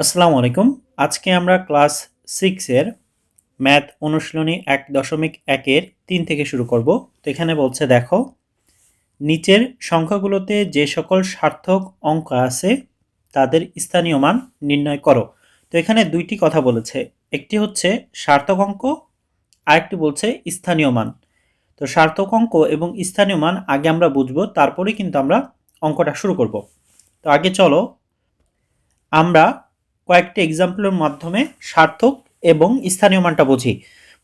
আসসালামু আলাইকুম। আজকে আমরা ক্লাস 6 এর ম্যাথ অনুশীলনী ১.১ এর ৩ থেকে শুরু করব। তো এখানে বলছে দেখো, নিচের সংখ্যাগুলোতে যে সকল সার্থক অঙ্ক আছে তাদের স্থানীয় মান নির্ণয় করো। তো এখানে দুইটি কথা বলেছে, একটি হচ্ছে সার্থক অঙ্ক, আরেকটি বলছে স্থানীয় মান। তো সার্থক অঙ্ক এবং স্থানীয় মান আগে আমরা বুঝবো, তারপরে কিন্তু আমরা অঙ্কটা শুরু করব। তো আগে চলো আমরা কয়েকটি এক্সাম্পলের মাধ্যমে সার্থক এবং স্থানীয় মানটা বুঝি।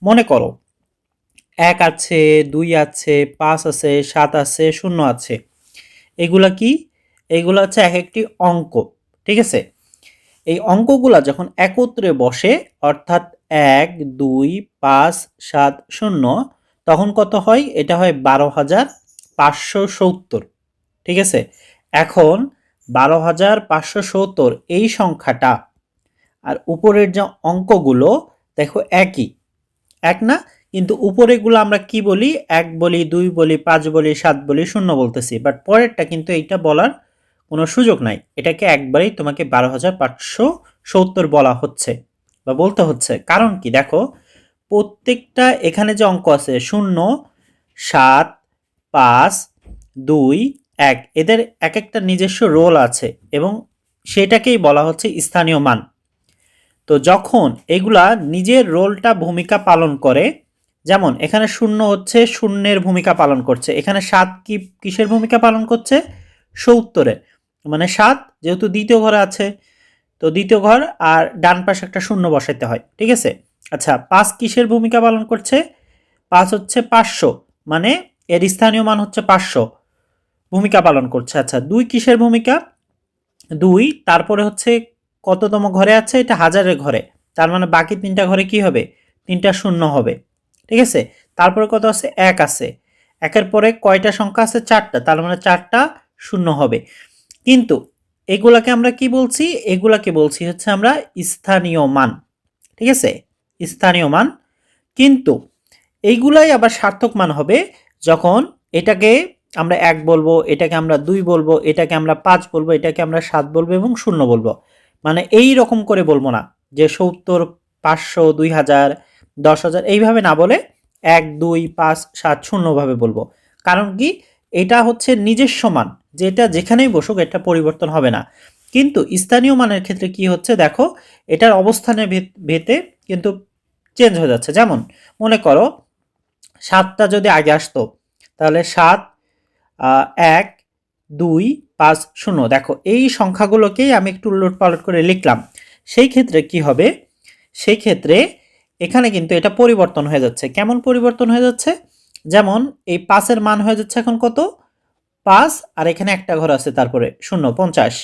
মনে করো ১ আছে, ২ আছে, ৫ আছে, ৭ আছে, ০ আছে। এগুলা কি? এগুলা হচ্ছে এক একটি অঙ্ক। ঠিক আছে? এই অঙ্কগুলা যখন একত্রে বসে, অর্থাৎ ১, ২, ৫, ৭, ০, তখন কত হয়? এটা হয় ১২,৫৭০। ঠিক আছে? এখন ১২,৫৭০ এই সংখ্যাটা আর উপরের যে অঙ্কগুলো দেখো একই, এক না? কিন্তু উপরেগুলো আমরা কি বলি? ১ বলি, ২ বলি, ৫ বলি, ৭ বলি, ০ বলতেছি। বাট পরেরটা কিন্তু এইটা বলার কোনো সুযোগ নাই। এটাকে একবারেই তোমাকে ১২,৫৭০ বলা হচ্ছে বা বলতে হচ্ছে। কারণ কি? দেখো, প্রত্যেকটা এখানে যে অঙ্ক আছে ০, ৭, ৫, ২, ১, এদের এক একটা নিজস্ব রোল আছে এবং সেটাকেই বলা হচ্ছে স্থানীয় মান। তো যখন এগুলা নিজের রোলটা ভূমিকা পালন করে, যেমন এখানে ০ হচ্ছে শূন্যের ভূমিকা পালন করছে, এখানে ৭ কিসের ভূমিকা পালন করছে? ৭০-এর। মানে ৭ যেহেতু দ্বিতীয় ঘরে আছে, তো দ্বিতীয় ঘর আর ডান পাশে একটা ০ বসাইতে হয়। ঠিক আছে? আচ্ছা, ৫ কিসের ভূমিকা পালন করছে? ৫ হচ্ছে ৫০০, মানে এর স্থানীয় মান হচ্ছে ৫০০ ভূমিকা পালন করছে। আচ্ছা, ২ কিসের ভূমিকা? ২ তারপরে হচ্ছে কততম ঘরে আছে? এটা হাজারের ঘরে। তার মানে বাকি ৩টা ঘরে কি হবে? ৩টা ০ হবে। ঠিক আছে? তারপরে কত আছে? ১ আছে। ১ এর পরে কয়টা সংখ্যা আছে? ৪টা। তার মানে ৪টা ০ হবে। কিন্তু এগুলাকে আমরা কি বলছি? এগুলাকে বলছি হচ্ছে আমরা স্থানীয় মান। ঠিক আছে? স্থানীয় মান। কিন্তু এইগুলাই আবার সার্থক মান হবে যখন এটাকে আমরা ১ বলবো, এটাকে আমরা ২ বলবো, এটাকে আমরা ৫ বলবো, এটাকে আমরা ৭ বলবো এবং ০ বলবো। মানে এই রকম করে বলবো না যে ৭০, ৫০০, ২০০০, ১০,০০০ এইভাবে না বলে ১, ২, ৫, ৭, ০ ভাবে বলবো। কারণ কি? এটা হচ্ছে নিজস্ব মান, যেটা যেখানেই বসুক এটা পরিবর্তন হবে না। কিন্তু স্থানীয় মানের ক্ষেত্রে কি হচ্ছে? দেখো, এটার অবস্থানের ভেতে কিন্তু চেঞ্জ হয়ে যাচ্ছে। যেমন মনে করো ৭টা যদি আগে আসতো, তাহলে ৭, ১, ২, ৫, ০। দেখো, এই সংখ্যাগুলোকেই আমি একটু উলটপালট করে লিখলাম। সেই ক্ষেত্রে কি হবে? সেই ক্ষেত্রে এখানে কিন্তু এটা পরিবর্তন হয়ে যাচ্ছে। কেমন পরিবর্তন হয়ে যাচ্ছে? যেমন এই ৫ এর মান হয়ে যাচ্ছে এখন কত? ৫, আর এখানে একটা ঘর আছে তারপরে ০, ৫০।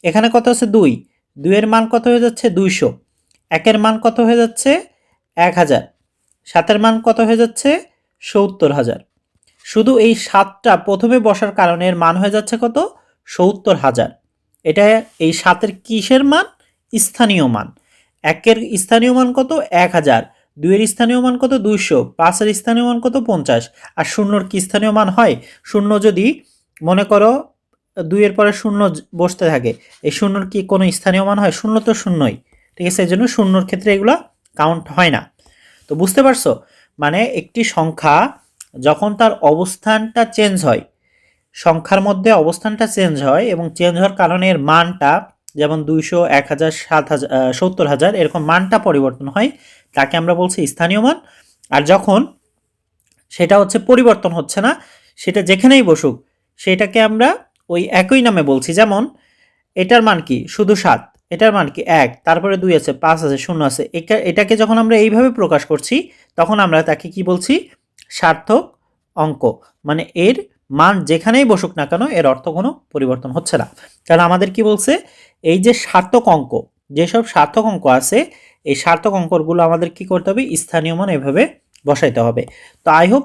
এখানে কত আছে? ২, ২ এর মান কত হয়ে যাচ্ছে? ২০০। ১ এর মান কত হয়ে যাচ্ছে? ১,০০০। ৭ এর মান কত হয়ে যাচ্ছে? ৭০,০০০। শুধু এই ৭টা প্রথমে বসার কারণে এর মান হয়ে যাচ্ছে কত? ৭০,০০০। এটা এই ৭ এর কিসের মান? স্থানীয় মান। ১ এর স্থানীয় মান কত? ১,০০০। ২ এর স্থানীয় মান কত? ২০০। ৫ এর স্থানীয় মান কত? ৫০। আর ০ কি স্থানীয় মান হয়? ০ যদি মনে করো ২ এর পরে ০ বসতে থাকে, এই ০ কি কোনো স্থানীয় মান হয়? ০ তো ০ই। ঠিক আছে? এজন্য ০ ক্ষেত্রে এগুলা কাউন্ট হয় না। তো বুঝতে পারছো? মানে একটি সংখ্যা যখন তার অবস্থানটা চেঞ্জ হয়, সংখ্যার মধ্যে অবস্থানটা চেঞ্জ হয় এবং চেঞ্জ হওয়ার কারণে এর মানটা, যেমন ২০০, ১,০০০, ৭,০০০, ৭০,০০০ এরকম মানটা পরিবর্তন হয়, তাকে আমরা বলছি স্থানীয় মান। আর যখন সেটা হচ্ছে পরিবর্তন হচ্ছে না, সেটা যেখানেই বসুক, সেটাকে আমরা ওই একই নামে বলছি। যেমন এটার মান কি? শুধু ৭। এটার মান কি? ১, তারপরে ২ আছে, ৫ আছে, ০ আছে। এটাকে যখন আমরা এইভাবে প্রকাশ করছি, তখন আমরা তাকে কি বলছি? সার্থক অঙ্ক। মানে এর মান যেখানেই বসুক না কেন, এর অর্থ কোনো পরিবর্তন হচ্ছে না। তাহলে আমাদের কি বলছে? এই যে সার্থক অঙ্ক, যেসব সার্থক অঙ্ক আছে, এই সার্থক অঙ্কগুলো আমাদের কি করতে হবে? স্থানীয় মান এভাবে বসাইতে হবে। তো আই হোপ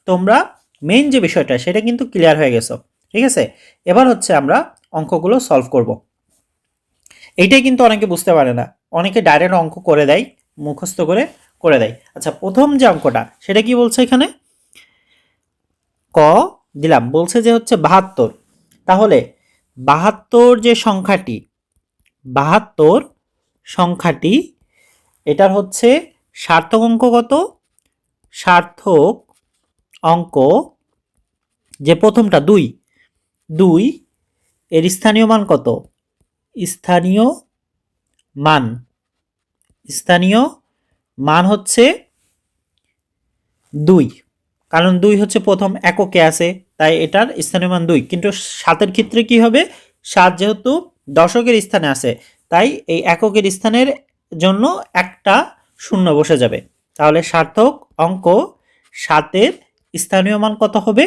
তোমরা মেইন যে বিষয়টা সেটা কিন্তু ক্লিয়ার হয়ে গেছো। ঠিক আছে? এবার হচ্ছে আমরা অঙ্কগুলো সলভ করব। এইটাই কিন্তু অনেকে বুঝতে পারে না, অনেকে ডাইরেক্ট অঙ্ক করে দেয়, মুখস্থ করে করে দেয়। আচ্ছা, প্রথম যে অঙ্কটা সেটা কি বলছে এখানে? ক দিলাম, বলছে যে হচ্ছে ৭২। তাহলে ৭২ যে সংখ্যাটি, ৭২ সংখ্যাটি, এটার হচ্ছে সার্থক অঙ্ক কত? সার্থক অঙ্ক যে প্রথমটা 2, 2 এর স্থানীয় মান কত? স্থানীয় মান, স্থানীয় মান হচ্ছে 2, কারণ 2 হচ্ছে প্রথম এককে আছে, তাই এটার স্থানীয় মান 2। কিন্তু 7 ক্ষেত্রে কি হবে? 7 যেহেতু দশকের স্থানে আছে, তাই এই এককের স্থানের জন্য একটা শূন্য বসে যাবে। তাহলে সার্থক অঙ্ক 7 স্থানীয় মান কত হবে?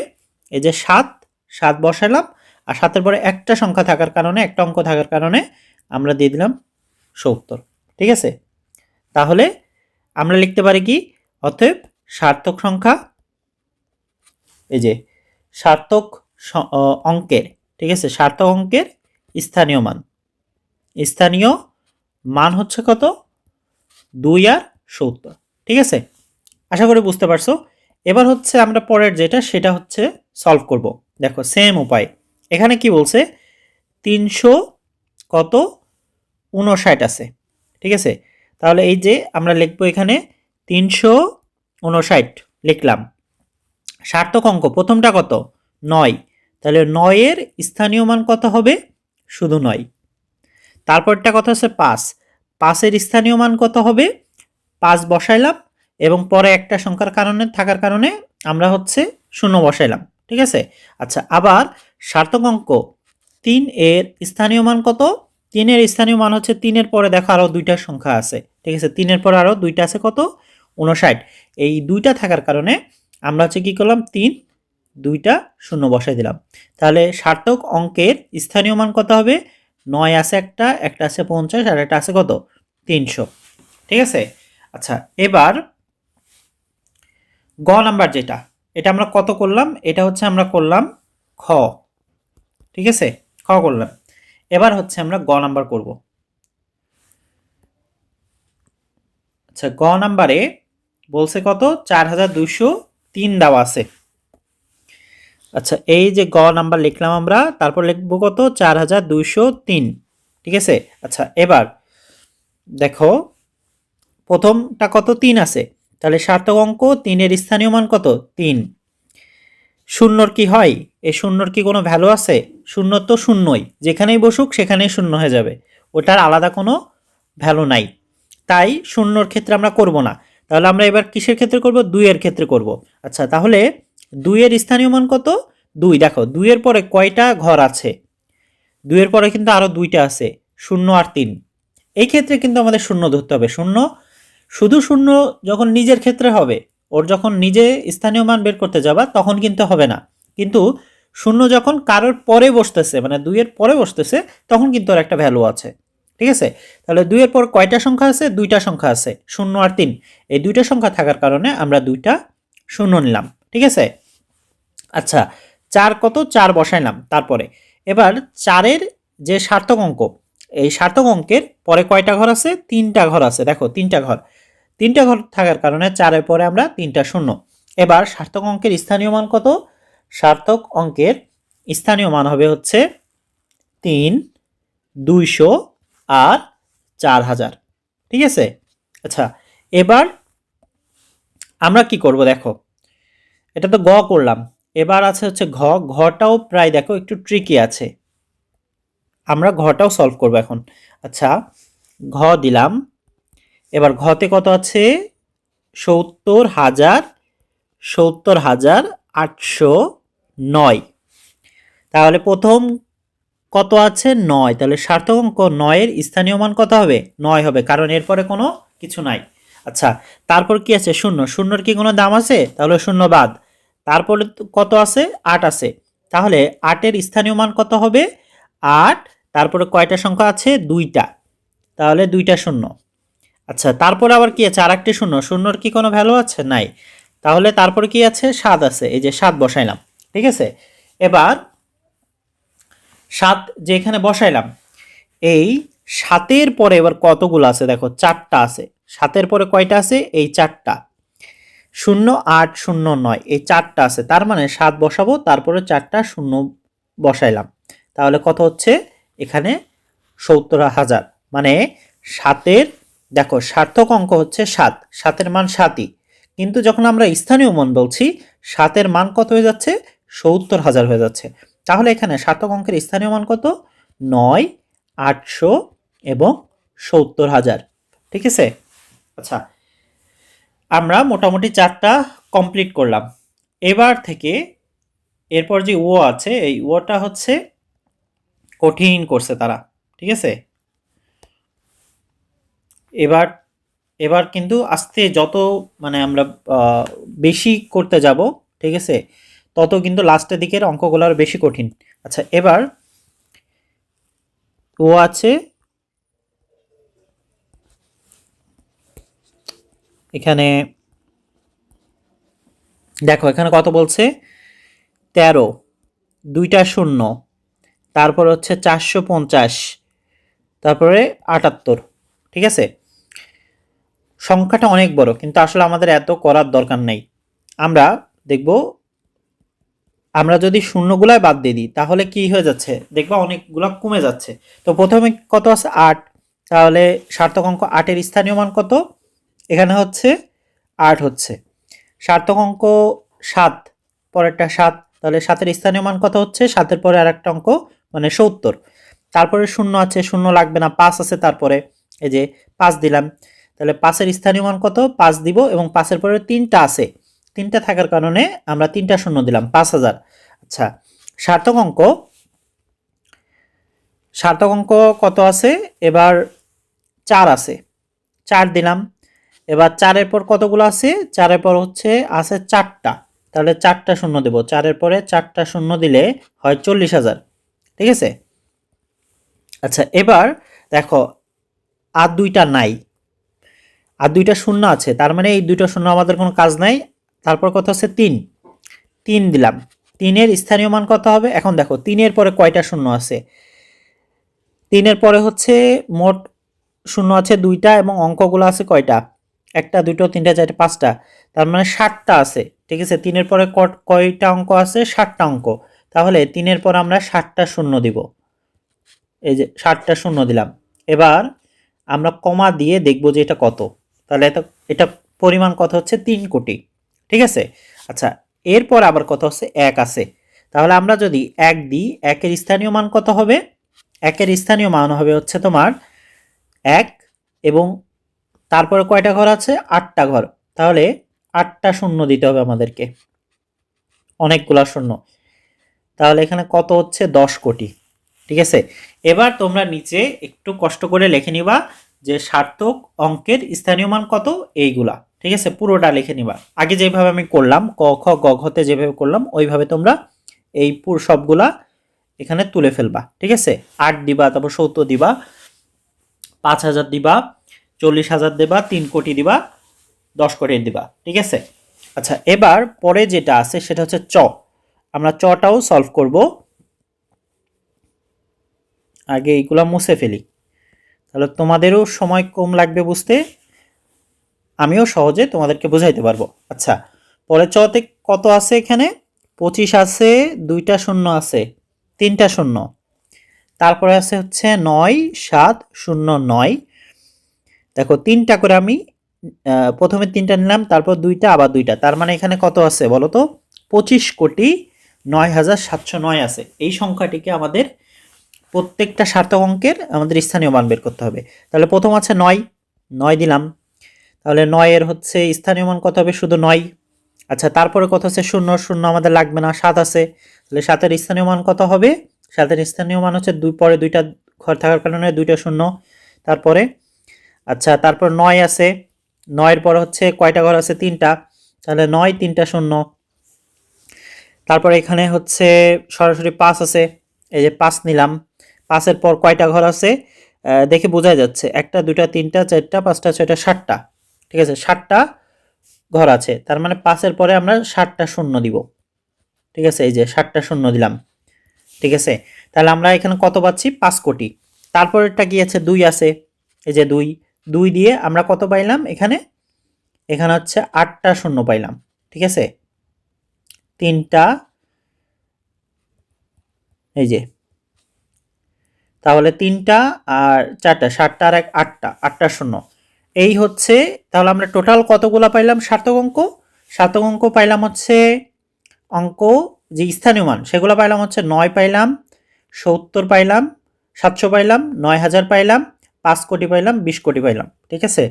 এই যে 7, 7 বসালাম, আর 7 পরে একটা সংখ্যা থাকার কারণে, একটা অঙ্ক থাকার কারণে আমরা দিয়ে দিলাম 70। ঠিক আছে, তাহলে আমরা লিখতে পারি কি? অতএব সার্থক সংখ্যা, এই যে সার্থক অঙ্কের, ঠিক আছে, সার্থক অঙ্কের স্থানীয় মান, স্থানীয় মান হচ্ছে কত? 2 আর 70। ঠিক আছে, আশা করি বুঝতে পারছো। এবার হচ্ছে আমরা পরের যেটা, সেটা হচ্ছে সলভ করব। দেখো সেম উপায়, এখানে কি বলছে? 300 কত 59 আছে। ঠিক আছে, তাহলে এই যে আমরা লিখবো এখানে 359 লিখলাম। সার্থক অঙ্ক প্রথমটা কত? 9, তাহলে 9 এর স্থানীয় মান কত হবে? শুধু 9। তারপরটা কত আছে? 5, 5 এর স্থানীয় মান কত হবে? 5 বসাইলাম, এবং পরে একটা সংখ্যার কারণে থাকার কারণে আমরা হচ্ছে 0 বসাইলাম। ঠিক আছে, আচ্ছা, আবার সার্থক অঙ্ক 3 এর স্থানীয় মান কত? 3 এর স্থানীয় মান হচ্ছে, 3 এর পরে দেখো আরো দুইটা সংখ্যা আছে। ঠিক আছে, 3 এর পরে আরো দুইটা আছে, কত? 59। এই দুইটা থাকার কারণে আমরা হচ্ছে কি করলাম? 3, দুইটা 0 বসাই দিলাম। তাহলে সার্থক অঙ্কের স্থানীয় মান কত হবে? 9 আছে একটা, একটা আছে 50, আর একটা আছে কত? 300। ঠিক আছে, আচ্ছা, এবার গ নাম্বার যেটা, এটা আমরা কত করলাম? এটা হচ্ছে আমরা করলাম খ। ঠিক আছে, খ করলাম। এবার হচ্ছে আমরা গ নাম্বার করব। আচ্ছা, গ নাম্বারে বলছে কত? 4203 দেওয়া আছে। আচ্ছা, এই যে গ নাম্বার লিখলাম আমরা, তারপর লিখবো কত? 4203। ঠিক আছে, আচ্ছা, এবার দেখো প্রথমটা কত? 3 আছে, তাহলে সার্থক অঙ্ক 3 এর স্থানীয় মান কত? 3। শূন্যর কি হয়? এই শূন্যর কি কোনো ভ্যালু আছে? শূন্য তো শূন্যই, যেখানেই বসুক সেখানেই শূন্য হয়ে যাবে, ওটার আলাদা কোনো ভ্যালু নাই, তাই শূন্যর ক্ষেত্রে আমরা করব না। তাহলে আমরা এবার কিসের ক্ষেত্রে করব? 2 এর ক্ষেত্রে করব। আচ্ছা, তাহলে 2 এর স্থানীয় মান কত? 2। দেখো 2 এর পরে কয়টা ঘর আছে? 2 এর পরে কিন্তু আরো দুইটা আছে, 0 আর 3। এই ক্ষেত্রে কিন্তু আমাদের শূন্য ধরতে হবে। শূন্য, শুধু শূন্য যখন নিজের ক্ষেত্রে হবে, ওর যখন নিজে স্থানীয় মান বের করতে যাবা তখন কিন্তু হবে না, কিন্তু শূন্য যখন কারোর পরে বসতেছে, মানে 2 এর পরে বসতেছে, তখন কিন্তু ওর একটা ভ্যালু আছে। ঠিক আছে, তাহলে 2 এর পর কয়টা সংখ্যা আছে? দুইটা সংখ্যা আছে, 0 আর 3। এই দুইটা সংখ্যা থাকার কারণে আমরা দুইটা শূন্য নিলাম। ঠিক আছে, আচ্ছা, 4 কত? 4 বসাইলাম। তারপরে এবার 4-এর যে সার্থক অঙ্ক, এই সার্থক অঙ্কের পরে কয়টা ঘর আছে? 3টা ঘর আছে। দেখো 3টা ঘর, 3টা ঘর থাকার কারণে 4-এর পরে আমরা 3টা শূন্য। এবার সার্থক অঙ্কের স্থানীয় মান কত? সার্থক অঙ্কের স্থানীয় মান হবে হচ্ছে 3, 200 আর 4000। ঠিক আছে, আচ্ছা, এবার আমরা কি করব? দেখো এটা তো গ করলাম, এবার আছে হচ্ছে ঘ। ঘটাও প্রায় দেখো একটু ট্রিকি আছে, আমরা ঘটাও সলভ করব এখন। আচ্ছা, ঘ দিলাম, এবার ঘতে কত আছে? 70,000, 70,809। তাহলে প্রথম কত আছে? 9। তাহলে সার্থক অঙ্ক 9 এর স্থানীয় মান কত হবে? 9 হবে, কারণ এরপরে কোনো কিছু নাই। আচ্ছা, তারপর কি আছে? শূন্য। শূন্যর কি কোনো দাম আছে? তাহলে শূন্য বাদ। তারপরে কত আছে? 8 আছে, তাহলে 8 এর স্থানীয় মান কত হবে? 8। তারপরে কয়টা সংখ্যা আছে? দুইটা, তাহলে দুইটা শূন্য। আচ্ছা, তারপরে আবার কি আছে? আরেকটি শূন্য। শূন্যর কি কোনো ভ্যালু আছে? নাই, তাহলে তারপরে কি আছে? 7 আছে, এই যে 7 বসাইলাম। ঠিক আছে, এবার 7 যে এখানে বসাইলাম, এই 7-এর পরে এবার কতগুলো আছে? দেখো 4টা আছে। 7-এর পরে কয়টা আছে? এই 4টা, 0, 8, 0, 9, এই 4টা আছে। তার মানে 7 বসাবো, তারপরে 4টা শূন্য বসাইলাম, তাহলে কত হচ্ছে? এখানে 70,000, মানে সাতের দেখো সার্থক অঙ্ক হচ্ছে 7, 7-এর মান 7ই, কিন্তু যখন আমরা স্থানীয় মান বলছি 7-এর মান কত হয়ে যাচ্ছে, 70,000 হয়ে যাচ্ছে। তাহলে এখানে সার্থক অঙ্কের স্থানীয় মান কত, 9, 800 এবং 70,000। ঠিক আছে। আচ্ছা, আমরা মোটামুটি 4টা কমপ্লিট করলাম। এবার থেকে এরপর যে ও আছে, এই ওটা হচ্ছে কঠিন করছে তারা। ঠিক আছে। এবার এবার কিন্তু আস্তে যত মানে আমরা বেশি করতে যাব, ঠিক আছে, তত কিন্তু লাস্টের দিকের অঙ্কগুলো আরো বেশি কঠিন। আচ্ছা, এবার ও আছে এখানে, দেখো এখানে কত বলছে, 13, 2টা শূন্য, তারপর হচ্ছে 450, তারপরে 78। ঠিক আছে, সংখ্যাটা অনেক বড়, কিন্তু আসলে আমাদের এত করার দরকার নেই। আমরা দেখব, আমরা যদি শূন্যগুলাই বাদ দিয়ে দিই তাহলে কি হয়ে যাচ্ছে, দেখবা অনেকগুলা কমে যাচ্ছে। তো প্রথমে কত আছে, 8, তাহলে সার্থক অঙ্ক 8-এর স্থানীয় মান কত, এখানে হচ্ছে 8 হচ্ছে। সার্থক অঙ্ক 7, পরেরটা 7, তাহলে 7-এর স্থানীয় মান কত হচ্ছে, 7-এর পরে আর একটা অঙ্ক মানে 70। তারপরে শূন্য আছে, শূন্য লাগবে না, 5 আছে, তারপরে এই যে 5 দিলাম, তাহলে 5-এর স্থানীয় মান কত, 5 দিব, এবং 5-এর পরে 3টা আছে, 3টা থাকার কারণে আমরা 3টা শূন্য দিলাম, 5,000। আচ্ছা, সার্থক অঙ্ক, সার্থক অঙ্ক কত আছে, এবার 4 আছে, 4 দিলাম। এবার 4-এর পর কতগুলো আছে, 4-এর পর হচ্ছে আছে 4টা, তাহলে 4টা শূন্য দেব, 4-এর পরে 4টা শূন্য দিলে হয় 40,000। ঠিক আছে। আচ্ছা, এবার দেখো আর 2টা নাই, আর 2টা শূন্য আছে, তার মানে এই 2টা শূন্য আমাদের কোনো কাজ নাই। তারপর কত আছে, 3, 3 দিলাম, 3-এর স্থানীয় মান কত হবে, এখন দেখো 3-এর পরে কয়টা শূন্য আছে, 3-এর পরে হচ্ছে মোট শূন্য আছে 2টা, এবং অঙ্কগুলো আছে কয়টা, 1টা 2টো 3টা 4টা 5টা, তার মানে 60টা আছে। ঠিক আছে, 3-এর পরে কয়টা অঙ্ক আছে, 60টা অঙ্ক, তাহলে 3-এর পর আমরা 60টা শূন্য দিব, এই যে 60টা শূন্য দিলাম। এবার আমরা কমা দিয়ে দেখব যে এটা কত, তাহলে এটা পরিমাণ কত হচ্ছে, 3 কোটি। ঠিক আছে। আচ্ছা, এরপর আবার কত হচ্ছে, 1 আছে, তাহলে আমরা যদি 1 দিই, 1-এর স্থানীয় মান কত হবে, 1-এর স্থানীয় মান হবে হচ্ছে তোমার 1, এবং তারপরে কয়টা ঘর আছে, 8টা ঘর, তাহলে 8টা শূন্য দিতে হবে আমাদেরকে, অনেকগুলা শূন্য, তাহলে এখানে কত হচ্ছে, 10 কোটি। ঠিক আছে। এবার তোমরা নিচে একটু কষ্ট করে লিখে নিবা যে সার্থক অঙ্কের স্থানীয় মান কত, এইগুলা। ঠিক আছে, পুরোটা লিখে নিবা, আগে যেভাবে আমি করলাম ক খ গ ঘতে যেভাবে করলাম ওইভাবে তোমরা এই পুরো সবগুলা এখানে তুলে ফেলবা। ঠিক আছে, 8 দিবা, তারপর 70 দিবা, 5,000 দিবা, 40,000 দিবা, 3 কোটি দিবা, 10 কোটি দিবা। ঠিক আছে। আচ্ছা, এবার পরে যেটা আছে সেটা হচ্ছে চ, আমরা চটাও সলভ করব। আগে এইগুলা মুছে ফেলি, তাহলে তোমাদেরও সময় কম লাগবে বুঝতে, আমিও সহজে তোমাদেরকে বোঝাইতে পারবো। আচ্ছা, পরে চতে কত আছে, এখানে 25 আছে, 2টা শূন্য আছে, 3টা শূন্য, তারপরে আছে হচ্ছে 9, 7, 0, 9। দেখো 3টা করে আমি প্রথমে 3টা নিলাম, তারপর 2টা, আবার 2টা, তার মানে এখানে কত আছে বলো তো, 25,09,709 আছে। এই সংখ্যাটিকে আমাদের প্রত্যেকটা সার্থক অঙ্কের আমাদের স্থানীয় মান বের করতে হবে। তাহলে প্রথম আছে 9, 9 দিলাম, তাহলে 9-এর হচ্ছে স্থানীয় মান কত হবে, শুধু 9। আচ্ছা, তারপরে কত আছে, 0, 0 আমাদের লাগবে না, 7 আছে, তাহলে 7-এর স্থানীয় মান কত হবে, 7-এর স্থানীয় মান হচ্ছে 2, পরে 2টা ঘর থাকার কারণে 2টা শূন্য, তারপরে আচ্ছা, তারপর 9 আছে, 9-এর পর হচ্ছে কয়টা ঘর আছে, 3টা, তাহলে 9, 3টা শূন্য, তারপর এখানে হচ্ছে সরাসরি 5 আছে, এই যে 5 নিলাম, 5-এর পর কয়টা ঘর আছে দেখে বোঝা যাচ্ছে, 1টা 2টা 3টা 4টা 5টা 6টা 7টা। ঠিক আছে, 7টা ঘর আছে, তার মানে 5-এর পরে আমরা 7টা শূন্য দিব। ঠিক আছে, এই যে 7টা শূন্য দিলাম। ঠিক আছে, তাহলে আমরা এখানে কত পাচ্ছি, 5 কোটি। তারপরেরটা কি আছে, 2 আছে, এই যে 2, 2 দিয়ে আমরা কত পাইলাম, এখানে এখানে হচ্ছে 8টা শূন্য পাইলাম। ঠিক আছে, 3টা, এই যে, তাহলে 3টা আর 4টা, 7টা আর 1 8টা, 8টা শূন্য। এই হচ্ছে, তাহলে আমরা টোটাল কতগুলা পাইলাম সার্থক অঙ্ক? সার্থক অঙ্ক পাইলাম হচ্ছে অঙ্ক যে স্থানীয় মান সেগুলো পাইলাম হচ্ছে 9 পাইলাম, 70 পাইলাম, 700 পাইলাম, 9000 পাইলাম, 5 কোটি পাইলাম, 20 কোটি পাইলাম। ঠিক আছে?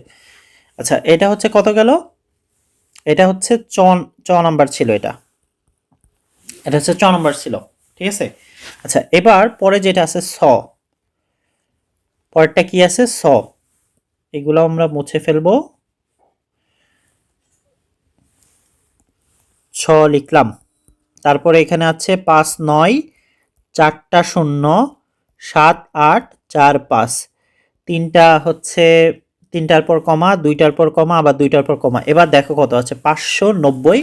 আচ্ছা, এটা হচ্ছে কত গেল? এটা হচ্ছে চ নাম্বার ছিল, এটা হচ্ছে চ নাম্বার ছিল। ঠিক আছে? আচ্ছা, এবার পরে যেটা আছে ছ, পরেরটা কি আছে? ছ। এগুলো আমরা মুছে ফেলবো। ছ লিখলাম। তারপরে এখানে আছে 5 9, 4টা 0, 7 8, 4 5, 3টা হচ্ছে 3টার পর কমা, 2টার পর কমা, আবার 2টার পর কমা। এবার দেখো কত আছে? 590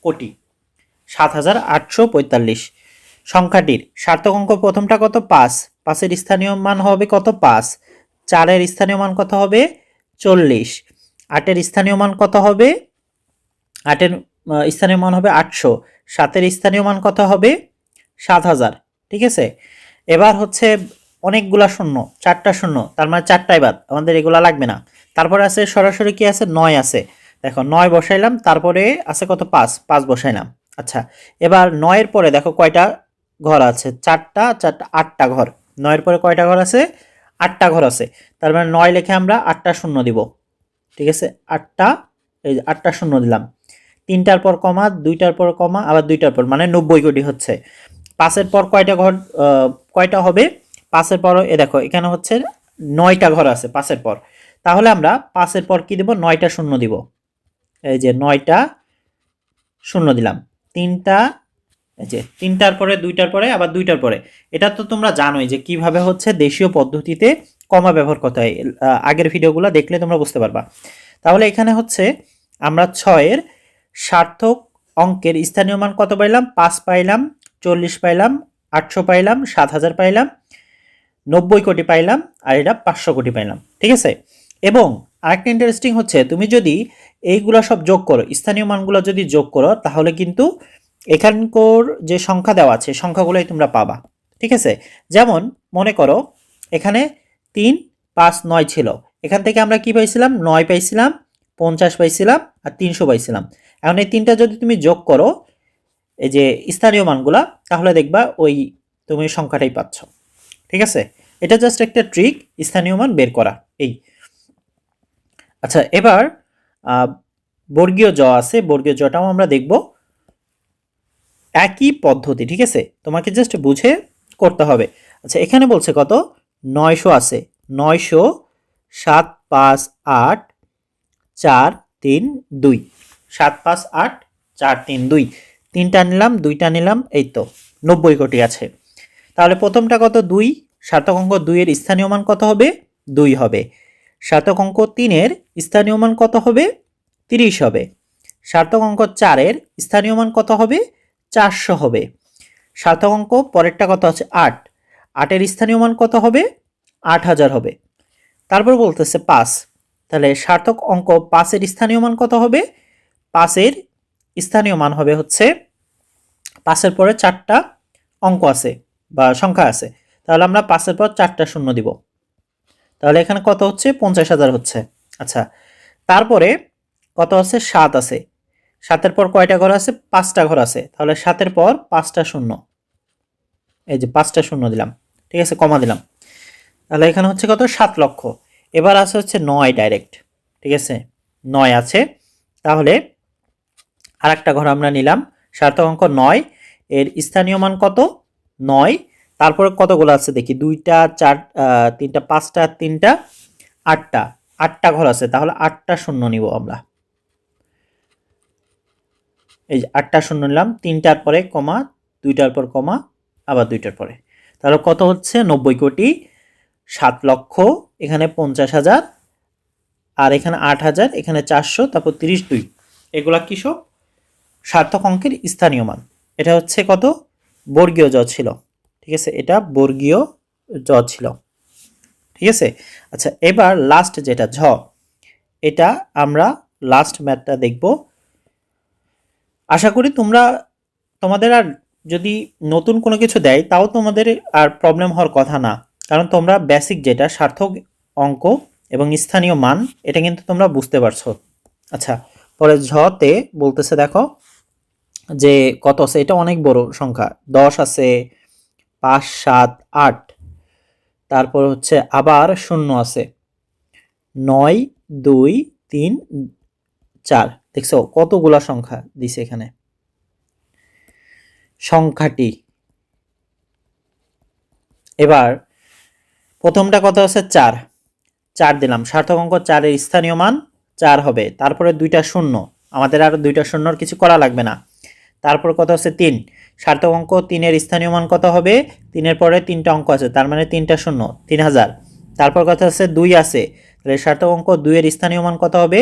কোটি 7845। সংখ্যাটির সার্থক অঙ্ক প্রথমটা কত? 5। 5-এর স্থানীয় মান হবে কত? 5। 4-এর স্থানীয় মান কত হবে? 40। 8-এর স্থানীয় মান কত হবে? 8-এর স্থানীয় মান হবে 800। 7-এর স্থানীয় মান কত হবে? 7000। ঠিক আছে? এবার হচ্ছে অনেকগুলা শূন্য, 4টা শূন্য, তার মানে 4টাই বাদ, আমাদের এগুলা লাগবে না। তারপরে আছে সরাসরি কি আছে? 9 আছে। দেখো 9 বসাইলাম, তারপরে আছে কত? 5, 5 বসাইলাম। আচ্ছা, এবার 9-এর পরে দেখো কয়টা ঘর আছে? 4টা 4টা 8টা ঘর। 9-এর পরে কয়টা ঘর আছে? 8টা ঘর আছে। তার মানে 9 লিখে আমরা 8টা শূন্য দিব। ঠিক আছে? 8টা, এই যে 8টা শূন্য দিলাম। 3টার পর কমা, 2টার পর কমা, আবার 2টার পর, মানে 90 কোটি হচ্ছে। 5-এর পর কয়টা ঘর কয়টা হবে? 5-এর পর এ দেখো এখানে হচ্ছে 9টা ঘর আছে 5-এর পর। তাহলে আমরা 5-এর পর কি দেব? 9টা শূন্য দিব। এই যে 9টা শূন্য দিলাম। 3টা, এই যে 3টার পরে 2টার পরে আবার 2টার পরে। এটা তো তোমরা জানোই যে কিভাবে হচ্ছে দেশীয় পদ্ধতিতে কমা ব্যবহার করতে হয়। আগের ভিডিওগুলো দেখলে তোমরা বুঝতে পারবা। তাহলে এখানে হচ্ছে আমরা 6-এর সার্থক অঙ্কের স্থানীয় মান কত পাইলাম? 5 পাইলাম, 40 পাইলাম, 800 পাইলাম, 7000 পাইলাম, 90 কোটি পাইলাম, আর এটা 500 কোটি পাইলাম। ঠিক আছে? এবং আরেকটা ইন্টারেস্টিং হচ্ছে, তুমি যদি এইগুলা সব যোগ করো, স্থানীয় মানগুলো যদি যোগ করো, তাহলে কিন্তু এখানকার যে সংখ্যা দেওয়া আছে সংখ্যাগুলোই তোমরা পাবা। ঠিক আছে? যেমন মনে করো এখানে 3 5 9 ছিল, এখান থেকে আমরা কি পাইছিলাম? 9 পাইছিলাম, 50 পাইছিলাম, আর 300 পাইছিলাম। এখন এই তিনটা যদি তুমি যোগ করো, এই যে স্থানীয় মানগুলা, তাহলে দেখবা ওই তুমি সংখ্যাটাই পাচ্ছ। ঠিক আছে? এটা জাস্ট একটা ট্রিক, স্থানীয় মান বের করা। এই আচ্ছা, এবার বর্গীয় জ আছে, বর্গীয় জটাও আমরা দেখব। একই পদ্ধতি। ঠিক আছে? তোমাকে জাস্ট বুঝে করতে হবে। আচ্ছা, এখানে বলছে কত? 900 আছে। 900 7 5 8 4 3 2, 7 5 8 4 3 2, 3টা নিলাম, 2টা নিলাম, এই তো 90 কোটি আছে। তাহলে প্রথমটা কত? 2। সার্থক অঙ্ক 2-এর স্থানীয় মান কত হবে? 2 হবে। সার্থক অঙ্ক 3-এর স্থানীয় মান কত হবে? 30 হবে। সার্থক অঙ্ক 4-এর স্থানীয় মান কত হবে? 400 হবে। সার্থক অঙ্ক পরেরটা কত আছে? 8। 8-এর স্থানীয় মান কত হবে? 8000 হবে। তারপর বলতেছে 5। তাহলে সার্থক অঙ্ক 5-এর স্থানীয় মান কত হবে? 5-এর স্থানীয় মান হবে হচ্ছে, 5-এর পরে 4টা অঙ্ক আছে বা সংখ্যা আছে, তাহলে আমরা 5-এর পর 4টা শূন্য দিব। তাহলে এখানে কত হচ্ছে? 50,000 হচ্ছে। আচ্ছা, তারপরে কত আছে? 7 আছে। 7-এর পর কয়টা ঘর আছে? 5টা ঘর আছে। তাহলে 7-এর পর 5টা শূন্য, এই যে 5টা শূন্য দিলাম। ঠিক আছে? কমা দিলাম। তাহলে এখানে হচ্ছে কত? 7 লক্ষ। এবার আছে হচ্ছে 9 ডাইরেক্ট। ঠিক আছে? 9 আছে। তাহলে আরেকটা ঘর আমরা নিলাম, সার্থক অঙ্ক 9, এর স্থানীয় মান কত? 9। তারপরে কতগুলো আছে দেখি? 2টা 4 3টা 5টা 3টা 8টা, 8টা ঘর আছে। তাহলে 8টা শূন্য নিব আমরা। এই যে 8টা শূন্য নিলাম, 3টার পরে কমা, 2টার পর কমা, আবার 2টার পরে। তাহলে কত হচ্ছে? 90 কোটি 7 লক্ষ, এখানে 50,000, আর এখানে 8,000, এখানে 400, তারপর 30 2। এগুলা কি সব? সার্থক অঙ্কের স্থানীয় মান। এটা হচ্ছে কত? বর্গীয় জ ছিল। ঠিক আছে? এটা বর্গীয় জ ছিল। ঠিক আছে? আচ্ছা, এবার লাস্ট যেটা ঝ, এটা আমরা লাস্ট ম্যাথটা দেখব। আশা করি তোমাদের আর যদি নতুন কোনো কিছু দেয় তাও তোমাদের আর প্রবলেম হওয়ার কথা না। কারণ তোমরা বেসিক যেটা সার্থক অঙ্ক এবং স্থানীয় মান এটা কিন্তু তোমরা বুঝতে পারছো। আচ্ছা, পরে ঝতে বলতেছে দেখো যে কত আছে, এটা অনেক বড় সংখ্যা, 10 আছে, 5 7 8, তারপর হচ্ছে আবার শূন্য আছে, 9 2 3 4। দেখছো কতগুলা সংখ্যা দিছে এখানে। সংখ্যাটি এবার প্রথমটা কত আছে 4, 4 দিলাম, সার্থক অঙ্ক 4 এর স্থানীয় মান 4 হবে। তারপরে দুইটা শূন্য, আমাদের আর দুইটা শূন্যর কিছু করা লাগবে না। তারপর কত আছে 3, সার্থক অঙ্ক 3 এর স্থানীয় মান কত হবে, 3 এর পরে তিনটা অঙ্ক আছে তার মানে তিনটা শূন্য, 3000। তারপর কত আছে 2 আছে, তাহলে সার্থক অঙ্ক 2 এর স্থানীয় মান কত হবে,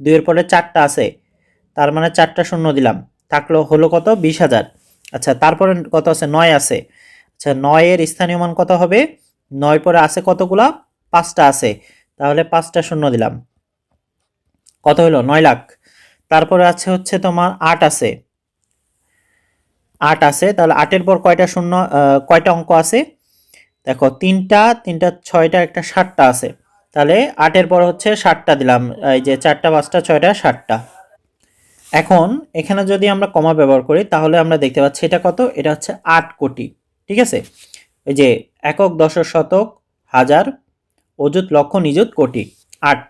2 এর পরে 4টা আছে তার মানে 4টা শূন্য দিলাম, থাকলো হলো কত 20000। আচ্ছা, তারপরে কত আছে 9 আছে, আচ্ছা 9 এর স্থানীয় মান কত হবে, 9 পরে আছে কতগুলা, 5টা আছে, তাহলে 5টা শূন্য দিলাম, কত হলো 9 লাখ। তারপরে আছে হচ্ছে তোমার 8 আছে, 8 আছে, তাহলে 8 এর পর কয়টা শূন্য, কয়টা অঙ্ক আছে, দেখো তিনটা, 6টা, একটা 7টা আছে, তাহলে 8 এর পর হচ্ছে 7টা দিলাম, এই যে 4টা 5টা 6টা 7টা। এখন এখানে যদি আমরা কমা ব্যবহার করি তাহলে আমরা দেখতে পাচ্ছি এটা কত, এটা হচ্ছে 8 কোটি। ঠিক আছে, এই যে একক, দশক, শতক, হাজার, অযুত, লক্ষ, নিযুত, কোটি, 8,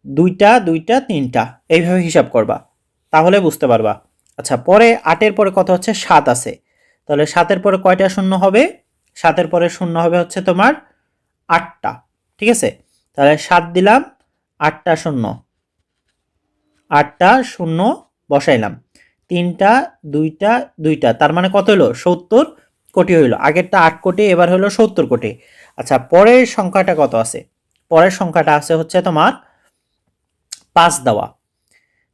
দুইটা দুইটা তিনটা, এইভাবে হিসাব করবা তাহলে বুঝতে পারবা। আচ্ছা, পরে 8 এর পরে কত হচ্ছে 7 আছে, তাহলে 7 এর পরে কয়টা শূন্য হবে, 7 এর পরে শূন্য হবে হচ্ছে তোমার 8টা। ঠিক আছে, তাহলে 7 দিলাম, 8টা শূন্য, 8টা শূন্য বসাইলাম, তিনটা দুইটা দুইটা, তার মানে কত হলো 70 কোটি হইলো। আগেরটা 8 কোটি, এবার হলো 70 কোটি। আচ্ছা, পরের সংখ্যাটা কত আছে, পরের সংখ্যাটা আছে হচ্ছে তোমার 5 দেওয়া,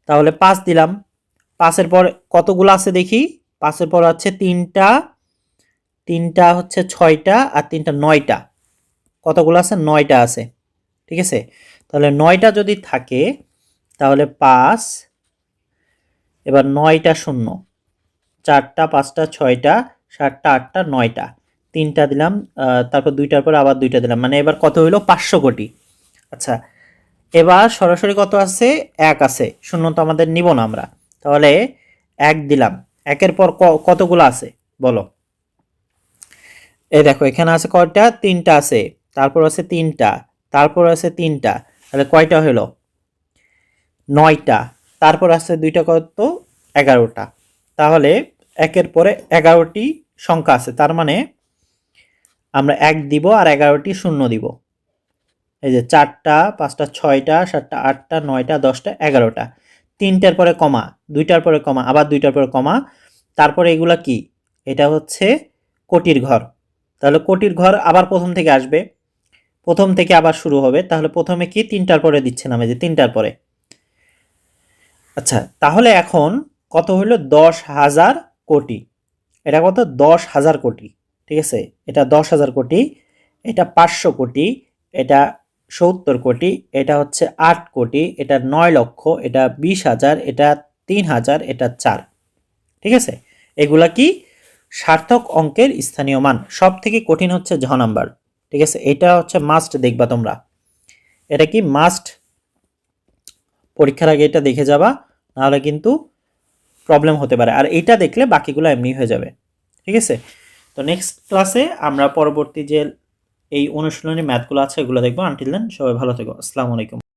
তাহলে 5 দিলাম, 5 এর পর কতগুলো আছে দেখি, 5 এর পর আছে তিনটা, তিনটা হচ্ছে 6টা, আর তিনটা 9টা, কতগুলো আছে 9টা আছে। ঠিক আছে, তাহলে 9টা যদি থাকে তাহলে 5, এবার 9টা শূন্য, 4টা 5টা 6টা 7টা 8টা 9টা, তিনটা দিলাম, তারপর দুইটার পর আবার দুইটা দিলাম, মানে এবার কত হইলো 500 কোটি। আচ্ছা, এবার সরাসরি কত আছে, 1 আছে, শূন্য তো আমাদের নিব না আমরা, তাহলে 1 দিলাম, একের পর কতগুলো আছে বলো, এই দেখো এখানে আছে কয়টা, তিনটা আছে, তারপর আছে তিনটা, তারপর আছে তিনটা, তাহলে কয়টা হলো 9টা, তারপর আছে দুইটা কত 11টা, তাহলে একের পরে 11টি সংখ্যা আছে, তার মানে আমরা 1 দিব আর 11টি শূন্য দিব। এই যে 4টা 5টা 6টা 7টা 8টা 9টা 10টা 11টা, তিনটার পরে কমা, দুইটার পরে কমা, আবার দুইটার পরে কমা, তারপরে এগুলা কি, এটা হচ্ছে কোটির ঘর, তাহলে কোটির ঘর আবার প্রথম থেকে আসবে, প্রথম থেকে আবার শুরু হবে, তাহলে প্রথমে কি তিনটার পরে দিচ্ছে না, যে তিনটার পরে। আচ্ছা, তাহলে এখন কত হইল 10,000 কোটি, এটা কত 10,000 কোটি। ঠিক আছে, এটা 10,000 কোটি, এটা 500 কোটি, এটা 70 কোটি, এটা হচ্ছে 8 কোটি, এটা 9 লক্ষ, এটা 20,000, এটা 3,000, এটা 4। ঠিক আছে, এগুলা কি সার্থক অঙ্কের স্থানীয় মান। সব থেকে কঠিন হচ্ছে ঝ নাম্বার। ঠিক আছে, এটা হচ্ছে মাস্ট দেখবা তোমরা, এটা কি মাস্ট, পরীক্ষার আগে এটা দেখে যাবা, নাহলে কিন্তু প্রবলেম হতে পারে, আর এটা দেখলে বাকিগুলো এমনি হয়ে যাবে। ঠিক আছে, তো নেক্সট ক্লাসে আমরা পরবর্তী যে এই অনুশীলনী ম্যাথগুলো আছে এগুলো দেখবো। আনটিল দেন সবাই ভালো থেকো, আসসালামু আলাইকুম।